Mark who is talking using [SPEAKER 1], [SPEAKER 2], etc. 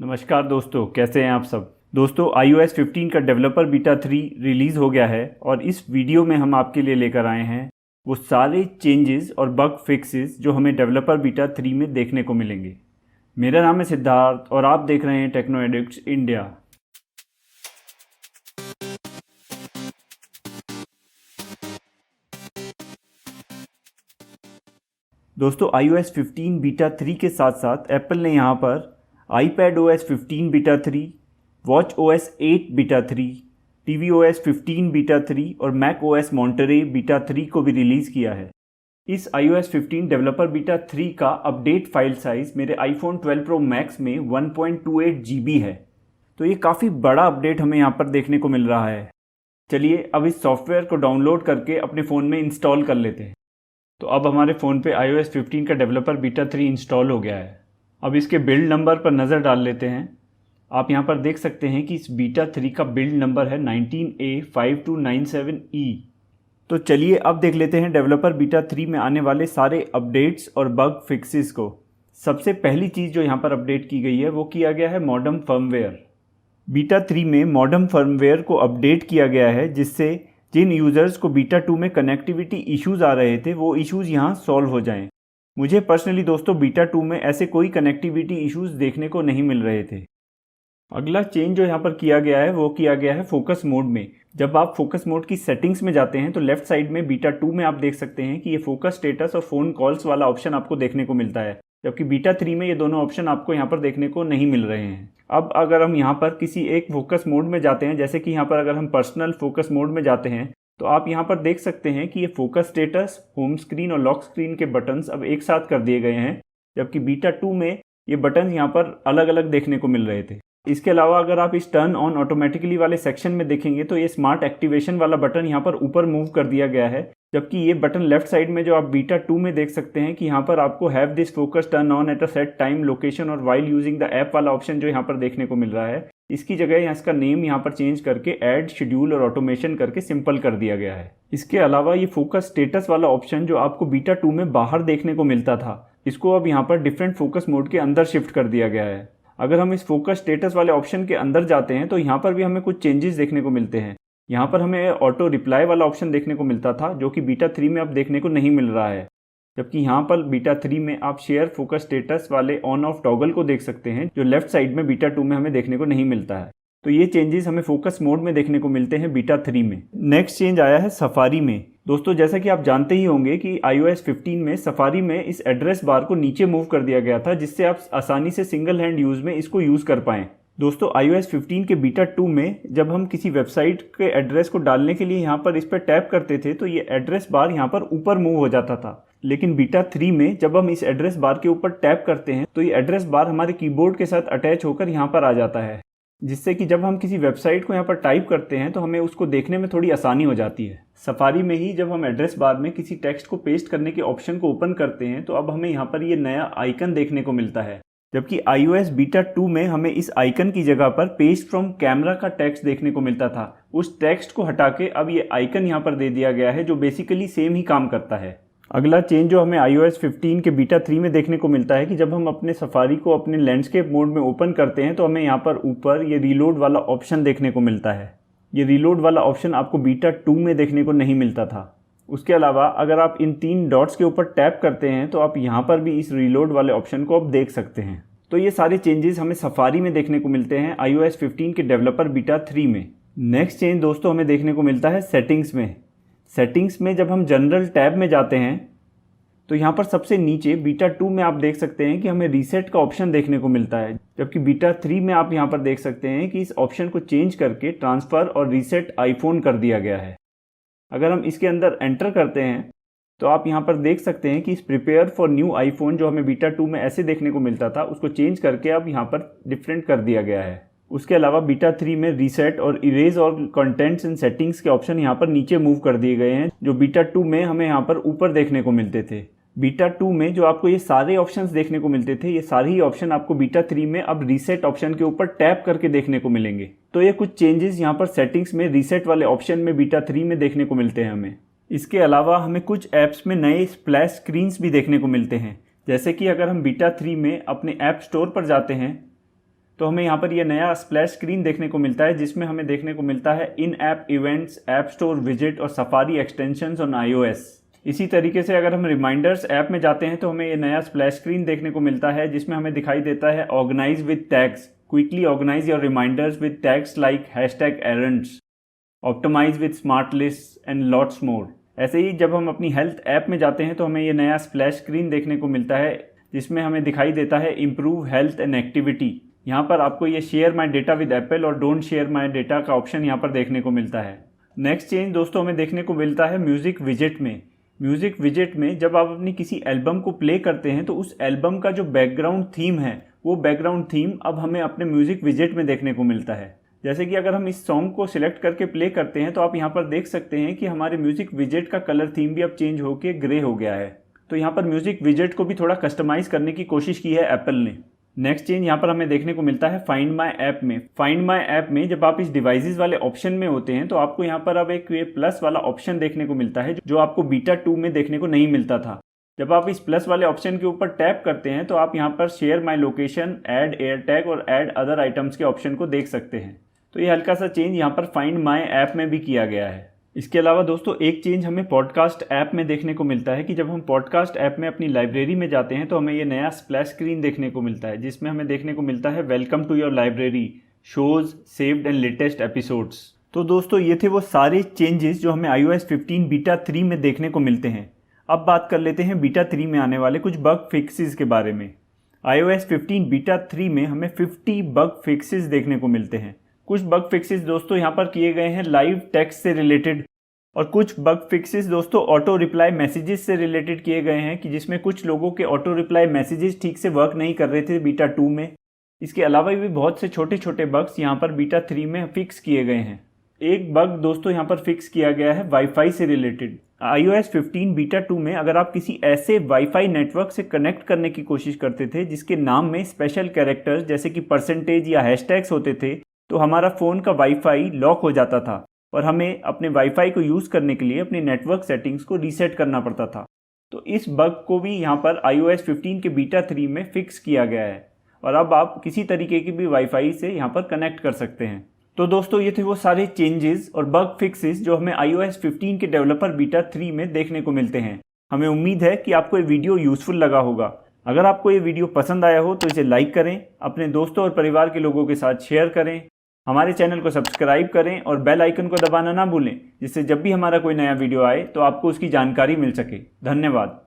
[SPEAKER 1] नमस्कार दोस्तों, कैसे हैं आप सब। दोस्तों iOS 15 का डेवलपर बीटा 3 रिलीज़ हो गया है और इस वीडियो में हम आपके लिए लेकर आए हैं वो सारे चेंजेस और बग फिक्सेस जो हमें डेवलपर बीटा 3 में देखने को मिलेंगे। मेरा नाम है सिद्धार्थ और आप देख रहे हैं टेक्नो एडिक्ट्स इंडिया। दोस्तों iOS 15 बीटा 3 के साथ साथ एप्पल ने यहाँ पर iPadOS 15 beta 3, watchOS 8 beta 3, tvOS 15 beta 3 और macOS Monterey बीटा 3 को भी रिलीज़ किया है। इस iOS 15 डेवलपर बीटा 3 का अपडेट फाइल साइज़ मेरे iPhone 12 Pro Max में 1.28 GB है, तो ये काफ़ी बड़ा अपडेट हमें यहाँ पर देखने को मिल रहा है। चलिए अब इस सॉफ्टवेयर को डाउनलोड करके अपने फ़ोन में इंस्टॉल कर लेते हैं। तो अब हमारे फ़ोन पे iOS 15 का डेवलपर बीटा 3 इंस्टॉल हो गया है। अब इसके बिल्ड नंबर पर नज़र डाल लेते हैं। आप यहाँ पर देख सकते हैं कि इस बीटा 3 का बिल्ड नंबर है 19A5297E। तो चलिए अब देख लेते हैं डेवलपर बीटा 3 में आने वाले सारे अपडेट्स और बग फिक्सेस को। सबसे पहली चीज़ जो यहाँ पर अपडेट की गई है वो किया गया है मॉडर्न फर्मवेयर। बीटा 3 में मॉडर्न फर्मवेयर को अपडेट किया गया है, जिससे जिन यूज़र्स को बीटा 2 में कनेक्टिविटी इश्यूज़ आ रहे थे वो इश्यूज़ यहाँ सॉल्व हो जाएं। मुझे पर्सनली दोस्तों बीटा 2 में ऐसे कोई कनेक्टिविटी इश्यूज़ देखने को नहीं मिल रहे थे। अगला चेंज जो यहाँ पर किया गया है वो किया गया है फोकस मोड में। जब आप फोकस मोड की सेटिंग्स में जाते हैं तो लेफ्ट साइड में बीटा 2 में आप देख सकते हैं कि ये फोकस स्टेटस और फ़ोन कॉल्स वाला ऑप्शन आपको देखने को मिलता है, जबकि बीटा 3 में ये दोनों ऑप्शन आपको यहाँ पर देखने को नहीं मिल रहे हैं। अब अगर हम यहाँ पर किसी एक फोकस मोड में जाते हैं, जैसे कि यहाँ पर अगर हम पर्सनल फोकस मोड में जाते हैं तो आप यहाँ पर देख सकते हैं कि ये फोकस स्टेटस, होम स्क्रीन और लॉक स्क्रीन के बटन्स अब एक साथ कर दिए गए हैं, जबकि बीटा 2 में ये बटन्स यहाँ पर अलग अलग देखने को मिल रहे थे। इसके अलावा अगर आप इस टर्न ऑन ऑटोमेटिकली वाले सेक्शन में देखेंगे तो ये स्मार्ट एक्टिवेशन वाला बटन यहाँ पर ऊपर मूव कर दिया गया है, जबकि ये बटन लेफ्ट साइड में जो आप बीटा 2 में देख सकते हैं कि यहाँ पर आपको have this focus turn on at a set time, location और वाइल यूजिंग द ऐप वाला ऑप्शन जो यहाँ पर देखने को मिल रहा है, इसकी जगह इसका नेम यहाँ पर चेंज करके ऐड, शेड्यूल और ऑटोमेशन करके सिंपल कर दिया गया है। इसके अलावा ये फोकस स्टेटस वाला ऑप्शन जो आपको बीटा 2 में बाहर देखने को मिलता था, इसको अब यहाँ पर डिफरेंट फोकस मोड के अंदर शिफ्ट कर दिया गया है। अगर हम इस फोकस स्टेटस वाले ऑप्शन के अंदर जाते हैं तो यहाँ पर भी हमें कुछ चेंजेस देखने को मिलते हैं। यहाँ पर हमें ऑटो रिप्लाई वाला ऑप्शन देखने को मिलता था, जो कि बीटा 3 में अब देखने को नहीं मिल रहा है, जबकि यहाँ पर बीटा 3 में आप शेयर फोकस स्टेटस वाले ऑन ऑफ टॉगल को देख सकते हैं, जो लेफ्ट साइड में बीटा 2 में हमें देखने को नहीं मिलता है। तो ये चेंजेस हमें फोकस मोड में देखने को मिलते हैं बीटा 3 में। नेक्स्ट चेंज आया है सफारी में। दोस्तों जैसा कि आप जानते ही होंगे कि iOS 15 में सफारी में इस एड्रेस बार को नीचे मूव कर दिया गया था, जिससे आप आसानी से सिंगल हैंड यूज़ में इसको यूज़ कर पाएँ। दोस्तों iOS 15 के बीटा 2 में जब हम किसी वेबसाइट के एड्रेस को डालने के लिए यहाँ पर इस पर टैप करते थे तो ये एड्रेस बार यहाँ पर ऊपर मूव हो जाता था, लेकिन बीटा 3 में जब हम इस एड्रेस बार के ऊपर टैप करते हैं तो ये एड्रेस बार हमारे कीबोर्ड के साथ अटैच होकर यहाँ पर आ जाता है, जिससे कि जब हम किसी वेबसाइट को यहाँ पर टाइप करते हैं तो हमें उसको देखने में थोड़ी आसानी हो जाती है। सफारी में ही जब हम एड्रेस बार में किसी टेक्स्ट को पेस्ट करने के ऑप्शन को ओपन करते हैं तो अब हमें यहाँ पर ये नया आइकन देखने को मिलता है, जबकि iOS बीटा 2 में हमें इस आइकन की जगह पर पेस्ट फ्रॉम कैमरा का टेक्स्ट देखने को मिलता था। उस टेक्स्ट को हटा के अब ये आइकन यहाँ पर दे दिया गया है, जो बेसिकली सेम ही काम करता है। अगला चेंज जो हमें iOS 15 के बीटा 3 में देखने को मिलता है कि जब हम अपने सफारी को अपने लैंडस्केप मोड में ओपन करते हैं तो हमें यहाँ पर ऊपर ये रीलोड वाला ऑप्शन देखने को मिलता है। ये रीलोड वाला ऑप्शन आपको बीटा 2 में देखने को नहीं मिलता था। उसके अलावा अगर आप इन 3 डॉट्स के ऊपर टैप करते हैं तो आप यहाँ पर भी इस रीलोड वाले ऑप्शन को आप देख सकते हैं। तो ये सारे चेंजेस हमें सफारी में देखने को मिलते हैं iOS 15 के डेवलपर बीटा 3 में। नेक्स्ट चेंज दोस्तों हमें देखने को मिलता है सेटिंग्स में। सेटिंग्स में जब हम जनरल टैब में जाते हैं तो यहाँ पर सबसे नीचे बीटा 2 में आप देख सकते हैं कि हमें रीसेट का ऑप्शन देखने को मिलता है, जबकि बीटा 3 में आप यहाँ पर देख सकते हैं कि इस ऑप्शन को चेंज करके ट्रांसफ़र और रीसेट आईफोन कर दिया गया है। अगर हम इसके अंदर एंटर करते हैं तो आप यहाँ पर देख सकते हैं कि इस प्रिपेयर फॉर न्यू आईफोन जो हमें बीटा 2 में ऐसे देखने को मिलता था, उसको चेंज करके अब यहाँ पर डिफरेंट कर दिया गया है। उसके अलावा बीटा 3 में रीसेट और इरेज और कंटेंट्स एंड सेटिंग्स के ऑप्शन यहाँ पर नीचे मूव कर दिए गए हैं, जो बीटा 2 में हमें यहाँ पर ऊपर देखने को मिलते थे। बीटा 2 में जो आपको ये सारे ऑप्शंस देखने को मिलते थे, ये सारे ही ऑप्शन आपको बीटा 3 में अब रीसेट ऑप्शन के ऊपर टैप करके देखने को मिलेंगे। तो ये कुछ चेंजेस यहाँ पर सेटिंग्स में रीसेट वाले ऑप्शन में बीटा 3 में देखने को मिलते हैं हमें। इसके अलावा हमें कुछ ऐप्स में नए स्प्लैश स्क्रीन्स भी देखने को मिलते हैं, जैसे कि अगर हम बीटा 3 में अपने ऐप स्टोर पर जाते हैं तो हमें यहाँ पर यह नया स्प्लैश स्क्रीन देखने को मिलता है, जिसमें हमें देखने को मिलता है in app events, app store visit और सफारी एक्सटेंशंस ऑन iOS। इसी तरीके से अगर हम रिमाइंडर्स ऐप में जाते हैं तो हमें ये नया स्प्लैश स्क्रीन देखने को मिलता है, जिसमें हमें दिखाई देता है organize with tags, quickly organize your reminders with tags like #errands, optimize with smart list and lots more. ऐसे ही जब हम अपनी हेल्थ ऐप में जाते हैं तो हमें ये नया स्प्लैश स्क्रीन देखने को मिलता है, जिसमें हमें दिखाई देता है इम्प्रूव हेल्थ एंड एक्टिविटी। यहाँ पर आपको ये share my data with Apple और डोंट शेयर माई डेटा का ऑप्शन यहाँ पर देखने को मिलता है। नेक्स्ट चेंज दोस्तों हमें देखने को मिलता है म्यूजिक विजेट में। म्यूजिक विजेट में जब आप अपनी किसी एल्बम को प्ले करते हैं तो उस एल्बम का जो बैकग्राउंड थीम है वो बैकग्राउंड थीम अब हमें अपने म्यूजिक विजेट में देखने को मिलता है। जैसे कि अगर हम इस सॉन्ग को सिलेक्ट करके प्ले करते हैं तो आप यहाँ पर देख सकते हैं कि हमारे म्यूजिक विजेट का कलर थीम भी अब चेंज होकर ग्रे हो गया है। तो यहाँ पर म्यूजिक विजेट को भी थोड़ा कस्टमाइज करने की कोशिश की है एप्पल ने। नेक्स्ट चेंज यहाँ पर हमें देखने को मिलता है फाइंड माई ऐप में। फाइंड माई ऐप में जब आप इस डिवाइसेस वाले ऑप्शन में होते हैं तो आपको यहाँ पर अब एक प्लस वाला ऑप्शन देखने को मिलता है, जो आपको बीटा 2 में देखने को नहीं मिलता था। जब आप इस प्लस वाले ऑप्शन के ऊपर टैप करते हैं तो आप यहाँ पर share my location, add air tag और ऐड अदर आइटम्स के ऑप्शन को देख सकते हैं। तो ये हल्का सा चेंज यहाँ पर फाइंड माई ऐप में भी किया गया है। इसके अलावा दोस्तों एक चेंज हमें पॉडकास्ट ऐप में देखने को मिलता है कि जब हम पॉडकास्ट ऐप में अपनी लाइब्रेरी में जाते हैं तो हमें ये नया स्प्लैश स्क्रीन देखने को मिलता है, जिसमें हमें देखने को मिलता है welcome to your library, shows saved and latest episodes. तो दोस्तों ये थे वो सारे चेंजेस जो हमें iOS 15 बीटा 3 में देखने को मिलते हैं। अब बात कर लेते हैं बीटा 3 में आने वाले कुछ बग फिक्सेस के बारे में। iOS 15 बीटा 3 में हमें 50 बग फिक्सेस देखने को मिलते हैं। कुछ बग फिक्सेस दोस्तों यहाँ पर किए गए हैं लाइव टेक्स्ट से रिलेटेड, और कुछ बग फिक्सेस दोस्तों ऑटो रिप्लाई मैसेजेस से रिलेटेड किए गए हैं कि जिसमें कुछ लोगों के ऑटो रिप्लाई मैसेजेस ठीक से वर्क नहीं कर रहे थे बीटा 2 में। इसके अलावा भी बहुत से छोटे छोटे बग्स यहाँ पर बीटा 3 में फिक्स किए गए हैं। एक बग दोस्तों यहाँ पर फिक्स किया गया है वाईफाई से रिलेटेड। iOS 15 बीटा 2 में अगर आप किसी ऐसे वाईफाई नेटवर्क से कनेक्ट करने की कोशिश करते थे जिसके नाम में स्पेशल कैरेक्टर्स जैसे कि % या हैशटैग्स होते थे, तो हमारा फ़ोन का वाईफाई लॉक हो जाता था और हमें अपने वाईफाई को यूज़ करने के लिए अपनी नेटवर्क सेटिंग्स को रीसेट करना पड़ता था। तो इस बग को भी यहाँ पर iOS 15 के बीटा 3 में फिक्स किया गया है और अब आप किसी तरीके की भी वाईफाई से यहाँ पर कनेक्ट कर सकते हैं। तो दोस्तों ये थे वो सारे चेंजेस और बग फिक्सेस जो हमें iOS 15 के डेवलपर बीटा 3 में देखने को मिलते हैं। हमें उम्मीद है कि आपको ये वीडियो यूज़फुल लगा होगा। अगर आपको ये वीडियो पसंद आया हो तो इसे लाइक करें, अपने दोस्तों और परिवार के लोगों के साथ शेयर करें, हमारे चैनल को सब्सक्राइब करें और बेल आइकन को दबाना ना भूलें, जिससे जब भी हमारा कोई नया वीडियो आए तो आपको उसकी जानकारी मिल सके। धन्यवाद।